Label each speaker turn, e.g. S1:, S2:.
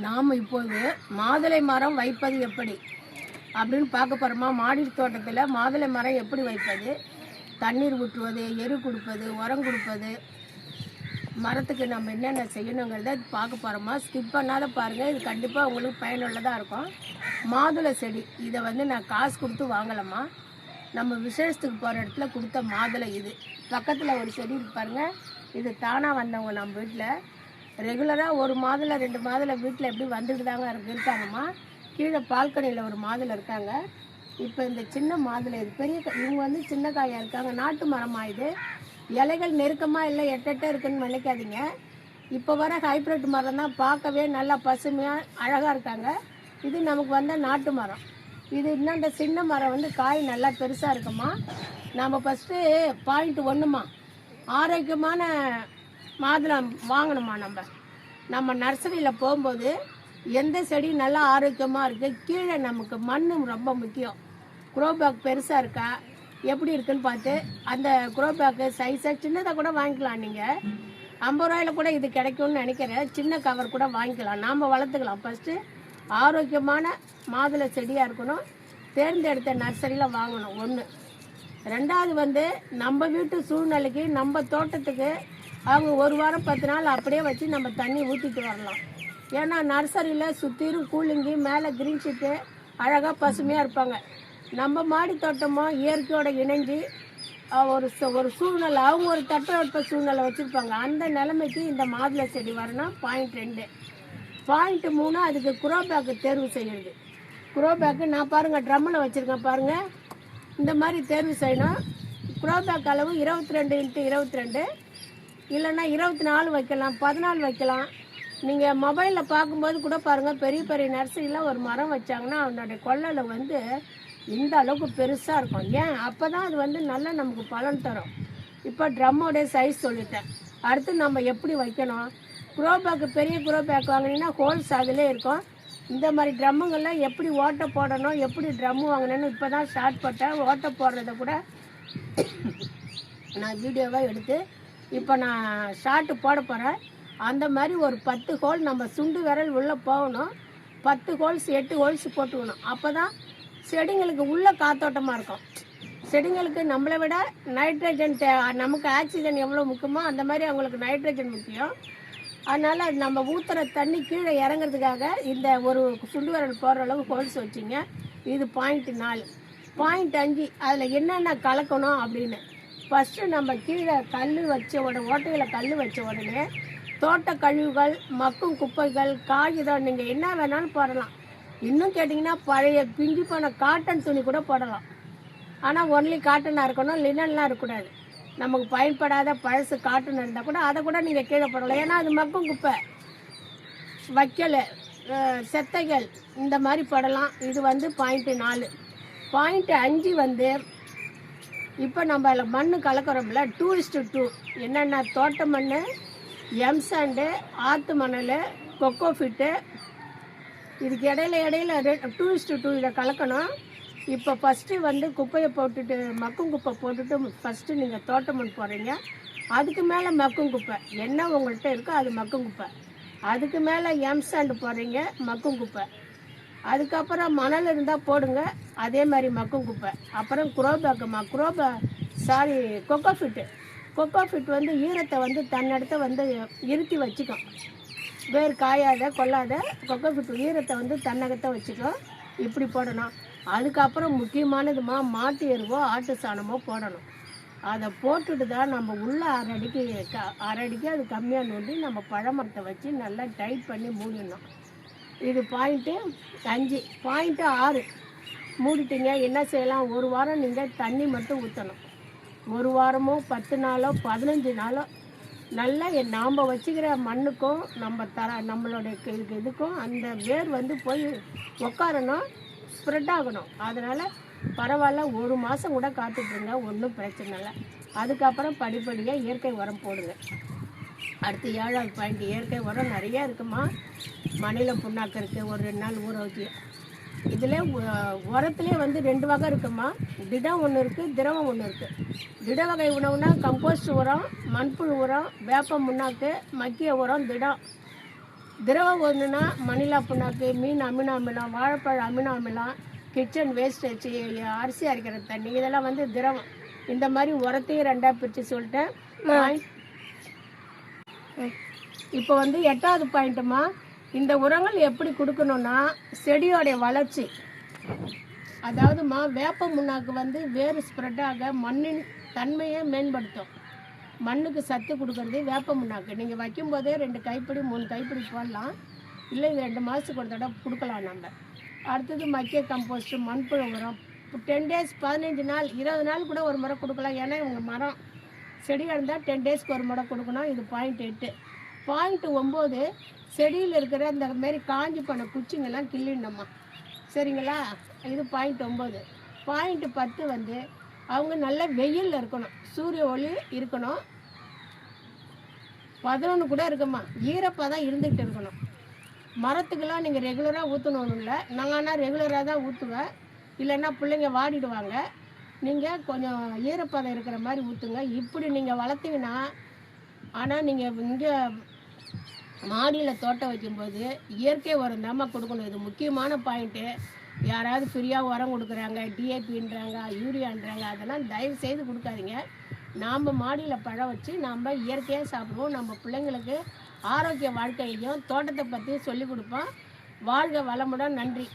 S1: நாம் இப்போது மாதுளை மரம் வைப்பது எப்படி அப்படின்னு பார்க்க போகிறோமா. மாடி தோட்டத்தில் மாதுளை மரம் எப்படி வைப்பது, தண்ணீர் ஊற்றுவது, எரு கொடுப்பது, உரம் கொடுப்பது, மரத்துக்கு நம்ம என்னென்ன செய்யணுங்கிறத பார்க்க போகிறோமா. ஸ்கிப் பண்ணாத பாருங்கள், இது கண்டிப்பாக உங்களுக்கு பயனுள்ளதாக இருக்கும். மாதுளை செடி இதை நான் காசு கொடுத்து வாங்கலாமா. நம்ம விசேஷத்துக்கு போகிற இடத்துல கொடுத்த மாதுளை இது. பக்கத்தில் ஒரு செடி இருக்கு பாருங்கள், இது தானாக வந்தவங்க நம்ம வீட்டில். ரெகுலராக ஒரு மாதுளை 2 மாதுளை வீட்டில் எப்படி வந்துட்டு தாங்க இருக்காங்கம்மா. கீழே பால்கனியில் ஒரு மாதுளை இருக்காங்க. இப்போ இந்த சின்ன மாதுளை இது பெரிய இவங்க சின்ன காயாக இருக்காங்க. நாட்டு மரமாக இது. இலைகள் நெருக்கமாக இல்லை, எட்ட இருக்குன்னு நினைக்காதீங்க. இப்போ வர ஹைப்ரிட் மரம் தான், பார்க்கவே நல்லா பசுமையாக அழகாக இருக்காங்க. இது நமக்கு வந்த நாட்டு மரம். இது இன்னொன்று சின்ன மரம் காய் நல்லா பெருசாக இருக்குமா. நம்ம ஃபஸ்ட்டு பாயிண்ட் 1மா, ஆரோக்கியமான மாதுளை வாங்கணுமா. நம்ம நர்சரியில் போகும்போது எந்த செடி நல்லா ஆரோக்கியமாக இருக்குது, கீழே நமக்கு மண் ரொம்ப முக்கியம். குரோபேக் பெருசாக இருக்கா எப்படி இருக்குன்னு பார்த்து அந்த குரோபேக்கு சைஸாக சின்னதாக கூட வாங்கிக்கலாம். நீங்கள் 50 ரூபாயில கூட இது கிடைக்கும்னு நினைக்கிறேன். சின்ன கவர் கூட வாங்கிக்கலாம், நாம் வளர்த்துக்கலாம். ஃபஸ்ட்டு ஆரோக்கியமான மாதுளை செடியாக இருக்கணும், தேர்ந்தெடுத்த நர்சரியில் வாங்கணும். 1. 2வது நம்ம வீட்டு சூழ்நிலைக்கு நம்ம தோட்டத்துக்கு அவங்க 1 வாரம் 10 நாள் அப்படியே வச்சு நம்ம தண்ணி ஊற்றிட்டு வரலாம். ஏன்னா நர்சரியில் சுற்றிலும் கூலிங்கு, மேலே கிரீன் ஷீட்டு அழகாக பசுமையாக இருப்பாங்க. நம்ம மாடி தோட்டமோ இயற்கையோட இணைஞ்சு ஒரு சூழ்நிலை, அவங்க ஒரு தட்பவெட்ப சூழ்நிலை வச்சுருப்பாங்க. அந்த நிலைமைக்கு இந்த மாதுளை செடி வரணும். பாயிண்ட் 2. பாயிண்ட் 3, அதுக்கு குரோபேக்கு தேர்வு செய்யுது. குரோபேக்கு நான் பாருங்கள் ட்ரம்மில் வச்சுருக்கேன் பாருங்கள், இந்த மாதிரி தேர்வு செய்யணும். குரோபேக் அளவு 22x22, இல்லைன்னா 24 வைக்கலாம், 14 வைக்கலாம். நீங்கள் மொபைலில் பார்க்கும்போது கூட பாருங்கள், பெரிய பெரிய நர்சரியில் ஒரு மரம் வச்சாங்கன்னா அதனுடைய கொள்ளலை இந்த அளவுக்கு பெருசாக இருக்கும். ஏன் அப்போ தான் அது நல்லா நமக்கு பலன் தரும். இப்போ ட்ரம்மோடைய சைஸ் சொல்லிட்டேன். அடுத்து நம்ம எப்படி வைக்கணும். குரோபேக்கு பெரிய குரோபேக் வாங்கினீங்கன்னா ஹோல்ஸ் அதிலே இருக்கும். இந்த மாதிரி ட்ரம்முங்கள்லாம் எப்படி ஓட்டை போடணும், எப்படி ட்ரம்மு வாங்கினேன்னு இப்போ தான் ஸ்டார்ட் போட்டேன். ஓட்டை போடுறத கூட நான் வீடியோவாக எடுத்து இப்போ நான் ஷார்ட்டு போட போகிறேன். அந்த மாதிரி ஒரு 10 ஹோல் நம்ம சுண்டு விரல் உள்ளே போகணும். 10 ஹோல்ஸ் 8 ஹோல்ஸ் போட்டுக்கணும். அப்போ தான் செடிங்களுக்கு உள்ள காத்தோட்டமாக இருக்கும். செடிங்களுக்கு நம்மளை விட நைட்ரஜன் நமக்கு ஆக்சிஜன் எவ்வளோ முக்கியமோ அந்த மாதிரி அவங்களுக்கு நைட்ரஜன் முக்கியம். அதனால் நம்ம ஊற்றுற தண்ணி கீழே இறங்கிறதுக்காக இந்த ஒரு சுண்டு விரல் போடுற அளவு ஹோல்ஸ் வச்சிங்க. இது பாயிண்ட் 4. பாயிண்ட் 5, அதில் என்னென்ன கலக்கணும் அப்படின்னு. ஃபஸ்ட்டு நம்ம கீழே ஓட்டையில் கல் வச்ச உடனே தோட்ட கழிவுகள், மக்கும் குப்பைகள், காகிதம், நீங்கள் என்ன வேணாலும் போடலாம். இன்னும் கேட்டிங்கன்னா பழைய பிஞ்சு போன காட்டன் துணி கூட போடலாம். ஆனால் ஒன்லி காட்டனாக இருக்கணும், லினன்லாம் இருக்கக்கூடாது. நமக்கு பயன்படாத பழசு காட்டன் இருந்தால் கூட அதை கூட நீங்கள் கீழே போடலாம். ஏன்னா அது மக்கும் குப்பை, வைக்கல், செத்தைகள் இந்த மாதிரி போடலாம். இது பாயிண்ட் 4. பாயிண்ட் 5 இப்போ நம்ம அதில் மண் கலக்கிறோம்ல 2:2. என்னென்ன தோட்ட மண், எம்சாண்டு, ஆற்று மணல், கொக்கோ ஃபிட்டு, இதுக்கு இடையில 2:2 இதை கலக்கணும். இப்போ ஃபஸ்ட்டு குப்பையை போட்டுட்டு மக்கும் குப்பை போட்டுட்டு ஃபஸ்ட்டு நீங்கள் தோட்ட மண் போடுறீங்க. அதுக்கு மேலே மக்கும் குப்பை என்ன உங்கள்கிட்ட இருக்கோ அது மக்கும் குப்பை. அதுக்கு மேலே எம்சாண்டு போடுறீங்க, மக்கும் குப்பை. அதுக்கப்புறம் மணல் இருந்தால் போடுங்க, அதே மாதிரி மக்கும் குப்பை. அப்புறம் கொக்கோ ஃபிட்டு. கொக்கோ ஃபிட் ஈரத்தை தன்னிடத்தை இருத்தி வச்சுக்கும். வேறு காயாத கொள்ளாத கொக்கோ ஃபிட் ஈரத்தை தன்னகத்தை வச்சுக்கும். இப்படி போடணும். அதுக்கப்புறம் முக்கியமானதுமா மாட்டு எருவோ ஆட்டு சாணமோ போடணும். அதை போட்டுட்டு தான் நம்ம உள்ள அரை அடிக்கு அது கம்மியாக நோண்டி நம்ம பழமரத்தை வச்சு நல்லா டைட் பண்ணி மூடிடணும். இது பாயிண்ட்டு 5. பாயிண்ட்டு 6, மூடிட்டீங்க. என்ன செய்யலாம், 1 வாரம் நீங்கள் தண்ணி மட்டும் ஊற்றணும். 1 வாரமோ 10 நாளோ 15 நாளோ நல்லா நாம் வச்சுக்கிற மண்ணுக்கும் நம்மளுடைய இதுக்கும் அந்த வேர் போய் உட்காரணும், ஸ்ப்ரெட் ஆகணும். அதனால் பரவாயில்ல, 1 மாதம் கூட காத்துட்ருங்க, ஒன்றும் பிரச்சனை இல்லை. அதுக்கப்புறம் படிப்படியாக இயற்கை உரம் போடுங்க. அடுத்து 7வது பாயிண்ட், இயற்கை உரம் நிறையா இருக்குமா. மணில புண்ணாக்கு இருக்குது, ஒரு 2 நாள் ஊற வச்சு. இதில் உரத்துலேயே 2 வகை இருக்குமா. திடம் ஒன்று இருக்குது, திரவம் ஒன்று இருக்குது. திட வகை உணவுனா கம்போஸ்ட் உரம், மண்புழு உரம், வேப்ப முன்னாக்கு, மக்கிய உரம், திடம். திரவம் ஒன்றுனா மணிலா புண்ணாக்கு, மீன் அமினோ அமிலம், வாழைப்பழம் அமினோ அமிலம், கிச்சன் வேஸ்டேஜ், அரிசி அரைக்கிற தண்ணி, இதெல்லாம் வந்து திரவம். இந்த மாதிரி உரத்தையும் ரெண்டாக பிரித்து சொல்லிட்டேன். இப்போ வந்து 8வது பாயிண்ட்டுமா, இந்த உரங்கள் எப்படி கொடுக்கணும்னா செடியோடைய வளர்ச்சி, அதாவதுமா வேப்ப முன்னாக்கு வந்து வேறு ஸ்ப்ரெட்டாக மண்ணின் தன்மையை மேம்படுத்தும். மண்ணுக்கு சத்து கொடுக்கறது வேப்ப முன்னாக்கு. நீங்கள் வைக்கும்போதே 2 கைப்பிடி 3 கைப்பிடி போடலாம், இல்லை இது 2 மாதத்துக்கு ஒரு தடவை கொடுக்கலாம் நம்ம. அடுத்தது மக்கிய கம்போஸ்ட்டு, மண்புழு உரம் 10 டேஸ் 15 நாள் 20 நாள் கூட ஒரு முறை கொடுக்கலாம். ஏன்னா உங்கள் மரம் செடியாக இருந்தால் 10 டேஸ்க்கு ஒரு முறை கொடுக்கணும். இது பாயிண்ட் 8. பாயிண்ட் 9, செடியில் இருக்கிற இந்த மாரி காஞ்சி போன குச்சிங்கெல்லாம் கிள்ளிடணும்மா, சரிங்களா? இது பாயிண்ட் 9. பாயிண்ட் 10 வந்து அவங்க நல்ல வெயிலில் இருக்கணும், சூரிய ஒளி இருக்கணும். 11 கூட இருக்குமா, ஈரப்பதம் இருந்துகிட்டு இருக்கணும். மரத்துக்கெல்லாம் நீங்கள் ரெகுலராக ஊற்றணும்னு இல்லை, நாங்கள் ஆனால் ரெகுலராக தான் ஊற்றுவேன், இல்லைன்னா பிள்ளைங்க வாடிடுவாங்க. நீங்கள் கொஞ்சம் ஈரப்பதம் இருக்கிற மாதிரி ஊற்றுங்க. இப்படி நீங்கள் வளர்த்திங்கன்னா, ஆனால் நீங்கள் இங்கே மாடியில் தோட்டம் வைக்கும்போது இயற்கை உரம் தாம்மா கொடுக்கணும். இது முக்கியமான பாயிண்ட்டு. யாராவது ஃப்ரீயாக உரம் கொடுக்குறாங்க, டிஏபின்றாங்க, யூரியான்றாங்க, அதெல்லாம் தயவு செய்து கொடுக்காதீங்க. நாம் மாடியில் பழம் வச்சு நாம் இயற்கையாக சாப்பிடுவோம். நம்ம பிள்ளைங்களுக்கு ஆரோக்கிய வாழ்க்கையையும் தோட்டத்தை பற்றியும் சொல்லிக் கொடுப்போம். வாழ்க வளமுடன். நன்றி.